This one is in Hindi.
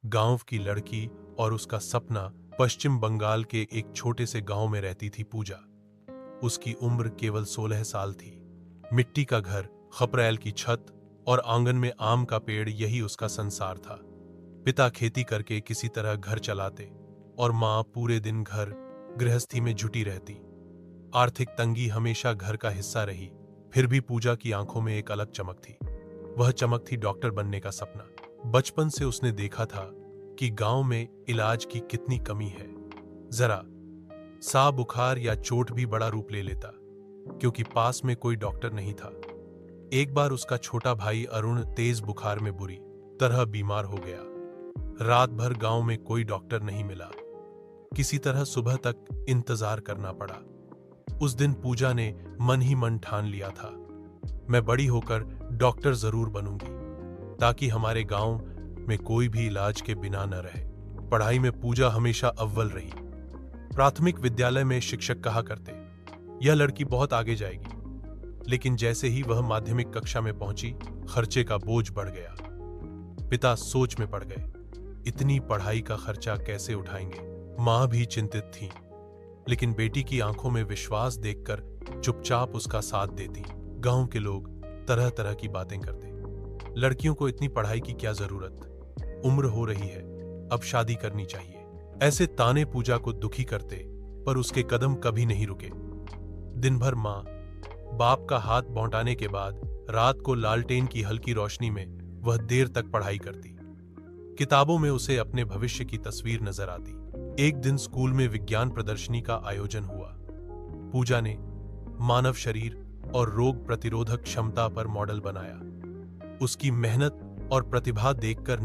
गांव की लड़की और उसका सपना। पश्चिम बंगाल के एक छोटे से गांव में रहती थी पूजा। उसकी उम्र केवल 16 साल थी। मिट्टी का घर, खपरेल की छत और आंगन में आम का पेड़, यही उसका संसार था। पिता खेती करके किसी तरह घर चलाते और मां पूरे दिन घर गृहस्थी में जुटी रहती। आर्थिक तंगी हमेशा घर का हिस्सा रही, फिर भी पूजा की आंखों में एक अलग चमक थी। वह चमक थी डॉक्टर बनने का सपना। बचपन से उसने देखा था कि गांव में इलाज की कितनी कमी है। जरा सा बुखार या चोट भी बड़ा रूप ले लेता, क्योंकि पास में कोई डॉक्टर नहीं था। एक बार उसका छोटा भाई अरुण तेज बुखार में बुरी तरह बीमार हो गया। रात भर गांव में कोई डॉक्टर नहीं मिला। किसी तरह सुबह तक इंतजार करना पड़ा। उस दिन पूजा ने मन ही मन ठान लिया था, मैं बड़ी होकर डॉक्टर जरूर बनूंगी, ताकि हमारे गांव में कोई भी इलाज के बिना न रहे। पढ़ाई में पूजा हमेशा अव्वल रही। प्राथमिक विद्यालय में शिक्षक कहा करते, यह लड़की बहुत आगे जाएगी। लेकिन जैसे ही वह माध्यमिक कक्षा में पहुंची, खर्चे का बोझ बढ़ गया। पिता सोच में पड़ गए, इतनी पढ़ाई का खर्चा कैसे उठाएंगे। मां भी चिंतित थी, लेकिन बेटी की आंखों में विश्वास देखकर चुपचाप उसका साथ देती। गांव के लोग तरह तरह की बातें करते, लड़कियों को इतनी पढ़ाई की क्या जरूरत, उम्र हो रही है, अब शादी करनी चाहिए। ऐसे ताने पूजा को दुखी करते, पर उसके कदम कभी नहीं रुके। दिन भर मां बाप का हाथ बौंटाने के बाद रात को लालटेन की हल्की रोशनी में वह देर तक पढ़ाई करती। किताबों में उसे अपने भविष्य की तस्वीर नजर आती। एक दिन स्कूल में विज्ञान प्रदर्शनी का आयोजन हुआ। पूजा ने मानव शरीर और रोग प्रतिरोधक क्षमता पर मॉडल बनाया। उसकी मेहनत और प्रतिभा देखकर